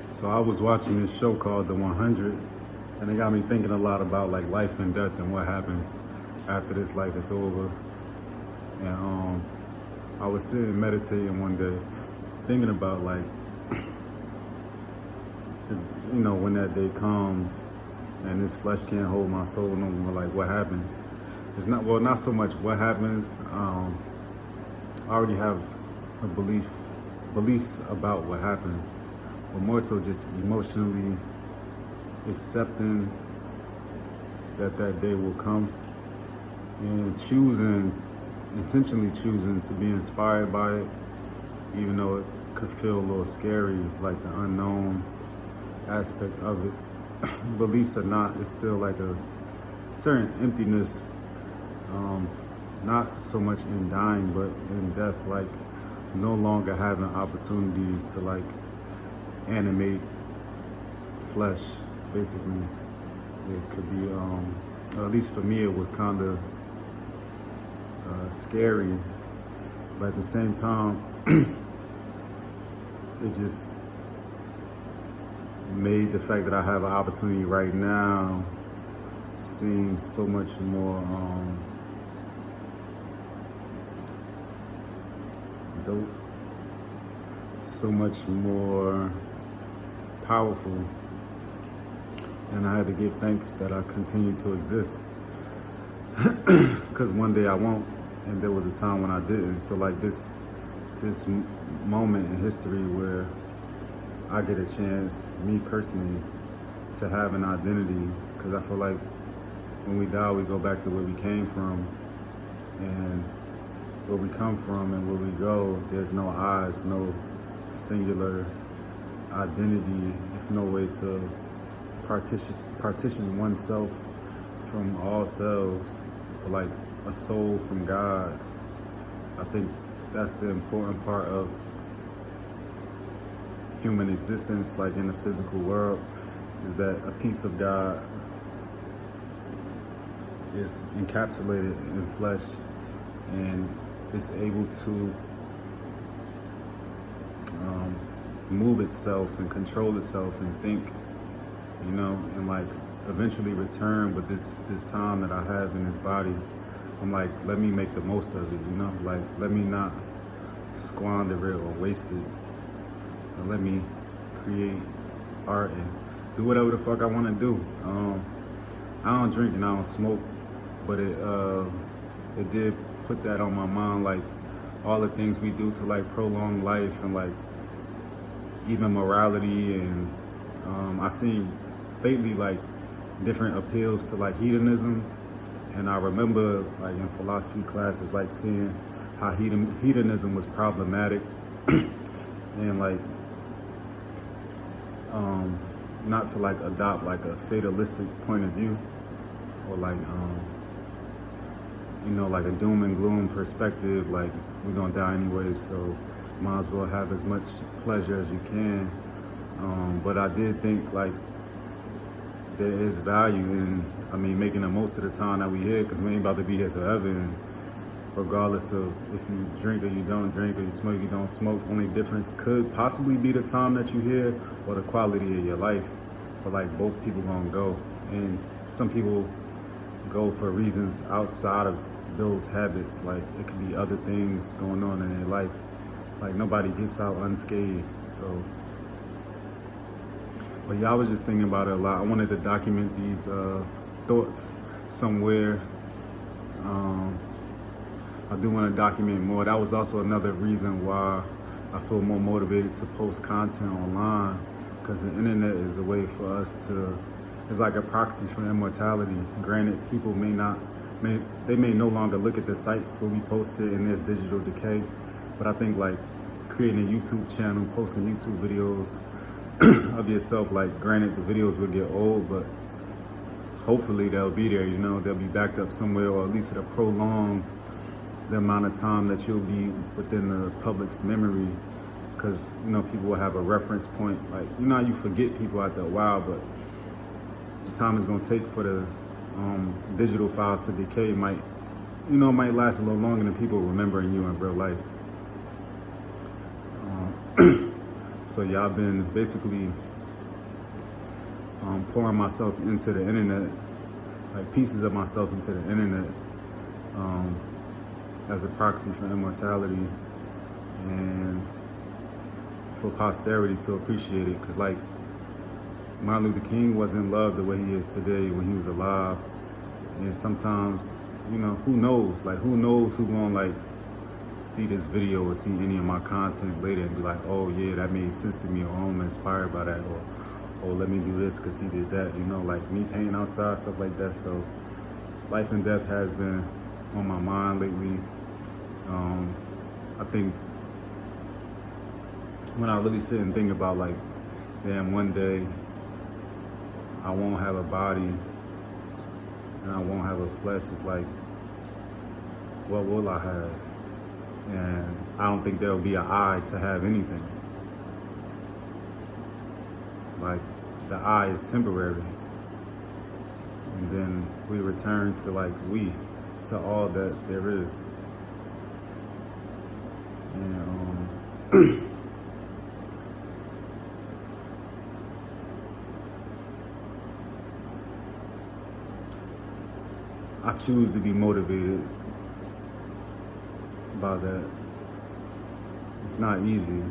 So I was watching this show called The 100, and it got me thinking a lot about like life and death and what happens after this life is over. And I was sitting meditating one day, thinking about like, when that day comes and this flesh can't hold my soul no more, like what happens? It's not so much what happens. I already have a beliefs about what happens, but more so just emotionally accepting that day will come and intentionally choosing to be inspired by it, even though it could feel a little scary, like the unknown aspect of it. Beliefs or not, it's still like a certain emptiness, not so much in dying, but in death, like no longer having opportunities to like animate flesh, basically. It could be, or at least for me, it was kind of scary, but at the same time, it just made the fact that I have an opportunity right now seem so much more dope, so much more powerful. And I had to give thanks that I continue to exist, because one day I won't, and there was a time when I didn't. So like this moment in history where I get a chance, me personally, to have an identity, because I feel like when we die, we go back to where we came from, and where we come from and where we go, there's no eyes, no singular identity. It's no way to partition oneself from all selves, like a soul from God. I think that's the important part of human existence, like in the physical world, is that a piece of God is encapsulated in flesh and is able to move itself and control itself and think, and like eventually return. But this time that I have in this body, I'm like, let me make the most of it, like let me not squander it or waste it. And let me create art and do whatever the fuck I want to do. I don't drink and I don't smoke, but it did put that on my mind, like all the things we do to like prolong life and like even morality. And I seen lately like different appeals to like hedonism, and I remember like in philosophy classes like seeing how hedonism was problematic and like not to like adopt like a fatalistic point of view, or like like a doom and gloom perspective, like we're gonna die anyway, so might as well have as much pleasure as you can. But I did think like there is value in, making the most of the time that we here, because we ain't about to be here forever. And regardless of if you drink or you don't drink, or you smoke or you don't smoke, only difference could possibly be the time that you here or the quality of your life. But like both people gonna go, and some people go for reasons outside of those habits. Like it could be other things going on in their life. Like nobody gets out unscathed. So, but yeah, I was just thinking about it a lot. I wanted to document these thoughts somewhere. I do want to document more. That was also another reason why I feel more motivated to post content online, because the internet is a way for us to, it's like a proxy for immortality. Granted, people may no longer look at the sites where we post it, and there's digital decay. But I think like creating a YouTube channel, posting YouTube videos of yourself, like granted the videos will get old, but hopefully they'll be there, they'll be backed up somewhere, or at least it'll prolong the amount of time that you'll be within the public's memory, because people will have a reference point. Like how you forget people after a while, but the time it's gonna take for the digital files to decay might last a little longer than people remembering you in real life. So yeah, I've been basically pouring myself into the internet, like pieces of myself into the internet, as a proxy for immortality and for posterity to appreciate it. Because like Martin Luther King wasn't loved the way he is today when he was alive. And sometimes, you know, who knows? Like, who knows who gonna like see this video or see any of my content later and be like, oh yeah, that made sense to me, or oh, I'm inspired by that, or oh, let me do this because he did that, you know, like me painting outside, stuff like that. So life and death has been on my mind lately. I think when I really sit and think about like, damn, one day I won't have a body and I won't have a flesh, it's like, what will I have? And I don't think there'll be an eye to have anything. Like, the eye is temporary. And then we return to like to all that there is. And I choose to be motivated by that. It's not easy.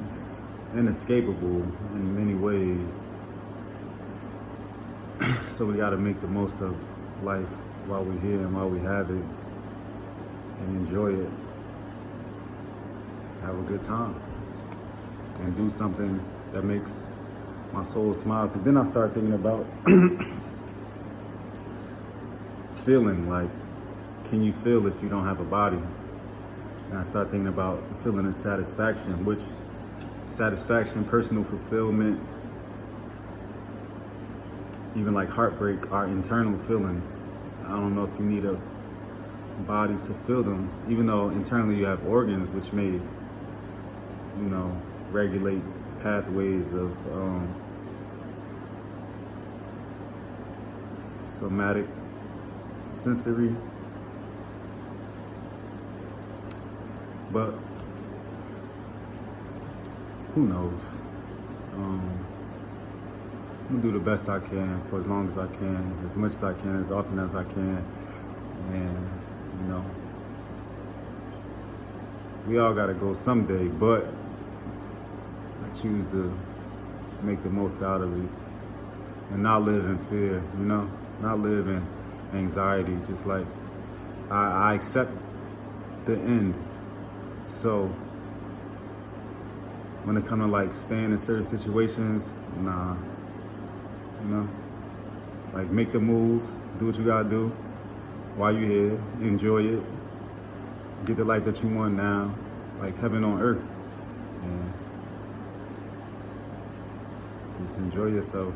It's inescapable in many ways. So we gotta make the most of life while we're here and while we have it, and enjoy it. Have a good time. And do something that makes my soul smile. Because then I start thinking about feeling. Like, can you feel if you don't have a body? And I start thinking about the feeling of satisfaction, which satisfaction, personal fulfillment, even like heartbreak are internal feelings. I don't know if you need a body to feel them, even though internally you have organs which may, you know, regulate pathways of somatic sensory. But who knows? I'm gonna do the best I can for as long as I can, as much as I can, as often as I can. And, you know, we all gotta go someday, but I choose to make the most out of it and not live in fear, you know, not live in anxiety. Just like I accept the end. So when it comes to like staying in certain situations, nah, you know, like make the moves, do what you gotta do while you're here, enjoy it, get the life that you want now, like heaven on earth, and just enjoy yourself.